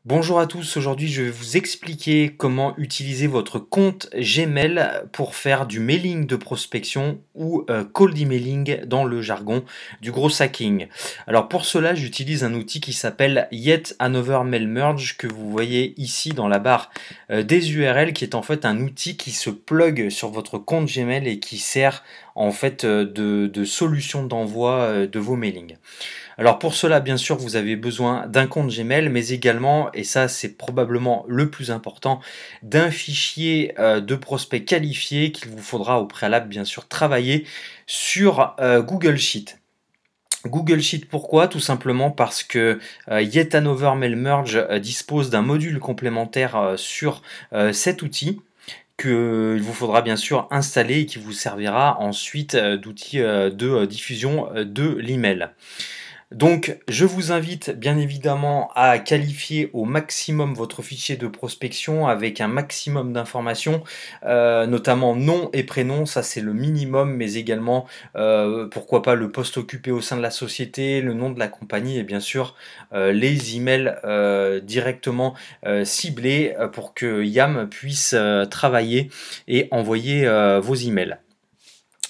Bonjour à tous, aujourd'hui je vais vous expliquer comment utiliser votre compte Gmail pour faire du mailing de prospection ou cold emailing dans le jargon du gros hacking. Alors pour cela j'utilise un outil qui s'appelle Yet Another Mail Merge que vous voyez ici dans la barre des URL, qui est en fait un outil qui se plug sur votre compte Gmail et qui sert en fait de solution d'envoi de vos mailings. Alors pour cela, bien sûr, vous avez besoin d'un compte Gmail, mais également, et ça c'est probablement le plus important, d'un fichier de prospects qualifiés qu'il vous faudra au préalable, bien sûr, travailler sur Google Sheet. Google Sheet, pourquoi? Tout simplement parce que Yet Another Mail Merge dispose d'un module complémentaire sur cet outil qu'il vous faudra bien sûr installer et qui vous servira ensuite d'outil de diffusion de l'email. Donc, je vous invite bien évidemment à qualifier au maximum votre fichier de prospection avec un maximum d'informations, notamment nom et prénom, ça c'est le minimum, mais également pourquoi pas le poste occupé au sein de la société, le nom de la compagnie et bien sûr les emails directement ciblés pour que YAM puisse travailler et envoyer vos emails.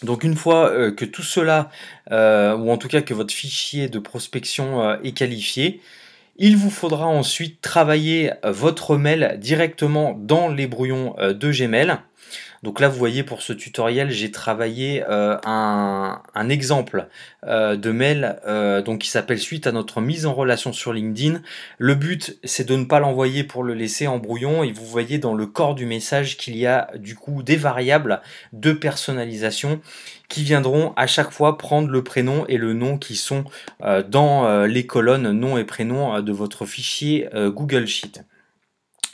Donc une fois que tout cela, ou en tout cas que votre fichier de prospection est qualifié, il vous faudra ensuite travailler votre mail directement dans les brouillons de Gmail. Donc là, vous voyez, pour ce tutoriel, j'ai travaillé un exemple de mail donc qui s'appelle suite à notre mise en relation sur LinkedIn. Le but, c'est de ne pas l'envoyer pour le laisser en brouillon. Et vous voyez dans le corps du message qu'il y a du coup des variables de personnalisation qui viendront à chaque fois prendre le prénom et le nom qui sont dans les colonnes nom et prénom de votre fichier Google Sheet.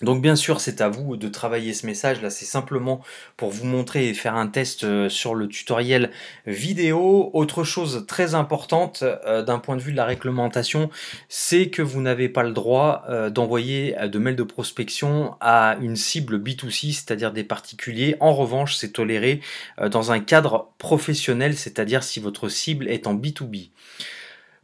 Donc bien sûr, c'est à vous de travailler ce message. Là, c'est simplement pour vous montrer et faire un test sur le tutoriel vidéo. Autre chose très importante d'un point de vue de la réglementation, c'est que vous n'avez pas le droit d'envoyer de mails de prospection à une cible B2C, c'est-à-dire des particuliers. En revanche, c'est toléré dans un cadre professionnel, c'est-à-dire si votre cible est en B2B.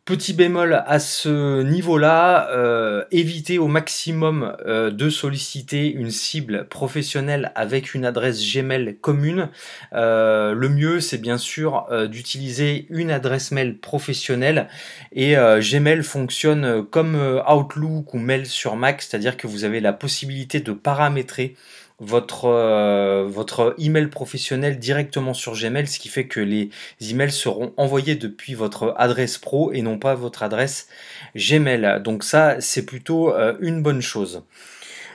Petit bémol à ce niveau-là, évitez au maximum de solliciter une cible professionnelle avec une adresse Gmail commune. Le mieux, c'est bien sûr d'utiliser une adresse mail professionnelle, et Gmail fonctionne comme Outlook ou Mail sur Mac, c'est-à-dire que vous avez la possibilité de paramétrer votre email professionnel directement sur Gmail, ce qui fait que les emails seront envoyés depuis votre adresse pro et non pas votre adresse Gmail. Donc ça, c'est plutôt une bonne chose.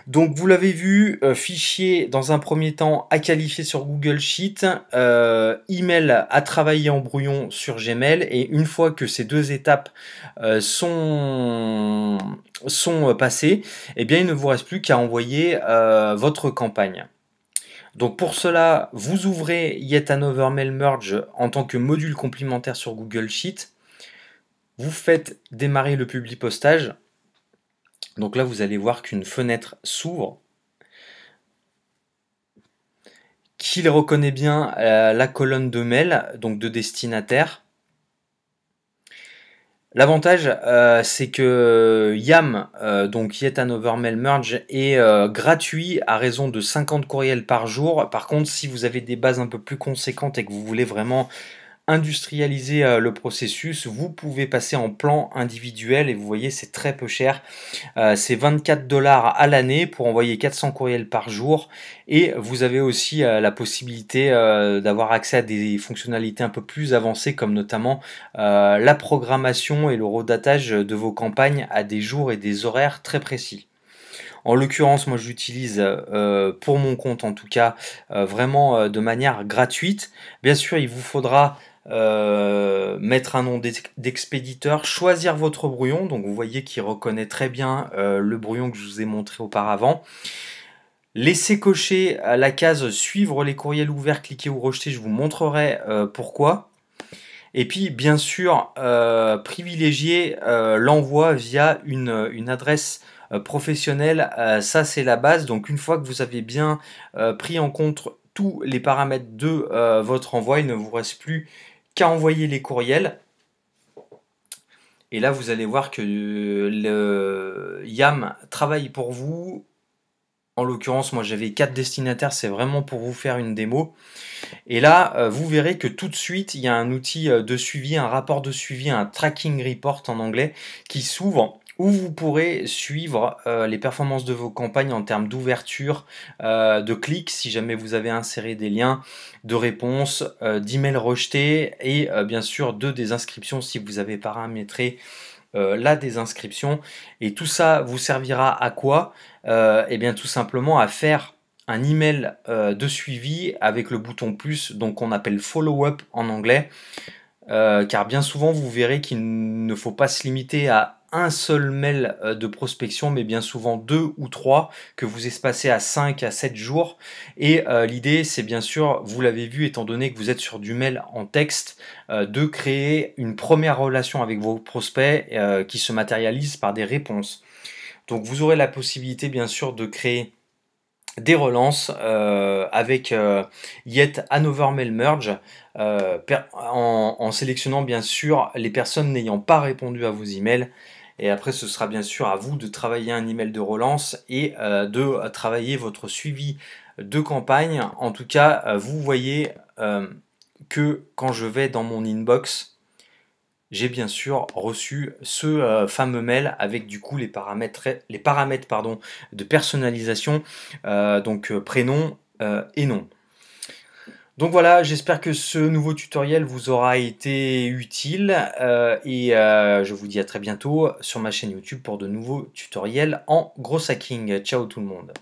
Donc vous l'avez vu, fichier dans un premier temps à qualifier sur Google Sheet, email à travailler en brouillon sur Gmail, et une fois que ces deux étapes sont passées, eh bien il ne vous reste plus qu'à envoyer votre campagne. Donc pour cela, vous ouvrez Yet Another Mail Merge en tant que module complémentaire sur Google Sheet. Vous faites démarrer le publipostage. Donc là, vous allez voir qu'une fenêtre s'ouvre, qu'il reconnaît bien la colonne de mail, donc de destinataire. L'avantage, c'est que YAM, donc Yet Another Mail Merge, est gratuit à raison de 50 courriels par jour. Par contre, si vous avez des bases un peu plus conséquentes et que vous voulez vraiment industrialiser le processus, vous pouvez passer en plan individuel, et vous voyez, c'est très peu cher. C'est 24 $ à l'année pour envoyer 400 courriels par jour, et vous avez aussi la possibilité d'avoir accès à des fonctionnalités un peu plus avancées, comme notamment la programmation et le redatage de vos campagnes à des jours et des horaires très précis. En l'occurrence, moi j'utilise pour mon compte en tout cas vraiment de manière gratuite. Bien sûr, il vous faudra mettre un nom d'expéditeur, choisir votre brouillon, donc vous voyez qu'il reconnaît très bien le brouillon que je vous ai montré auparavant. Laissez cocher la case suivre les courriels ouverts, cliquer ou rejeter, je vous montrerai pourquoi. Et puis bien sûr, privilégier l'envoi via une adresse professionnelle, ça c'est la base. Donc une fois que vous avez bien pris en compte tous les paramètres de votre envoi, il ne vous reste plus qu'à envoyer les courriels. Et là, vous allez voir que le YAM travaille pour vous. En l'occurrence, moi j'avais 4 destinataires, c'est vraiment pour vous faire une démo. Et là, vous verrez que tout de suite, il y a un outil de suivi, un rapport de suivi, un tracking report en anglais, qui s'ouvre, où vous pourrez suivre les performances de vos campagnes en termes d'ouverture, de clics, si jamais vous avez inséré des liens, de réponses, d'emails rejetés, et bien sûr de désinscriptions si vous avez paramétré la désinscription. Et tout ça vous servira à quoi? Et bien tout simplement à faire un email de suivi avec le bouton plus, donc qu'on appelle follow-up en anglais, car bien souvent vous verrez qu'il ne faut pas se limiter à un seul mail de prospection, mais bien souvent 2 ou 3 que vous espacez à 5 à 7 jours. Et l'idée, c'est bien sûr, vous l'avez vu, étant donné que vous êtes sur du mail en texte, de créer une première relation avec vos prospects qui se matérialise par des réponses. Donc vous aurez la possibilité, bien sûr, de créer des relances avec Yet Another Mail Merge en sélectionnant bien sûr les personnes n'ayant pas répondu à vos emails. Et après, ce sera bien sûr à vous de travailler un email de relance et de travailler votre suivi de campagne. En tout cas, vous voyez que quand je vais dans mon inbox, j'ai bien sûr reçu ce fameux mail avec du coup les paramètres pardon, de personnalisation, donc prénom et nom. Donc voilà, j'espère que ce nouveau tutoriel vous aura été utile et je vous dis à très bientôt sur ma chaîne YouTube pour de nouveaux tutoriels en gros hacking. Ciao tout le monde.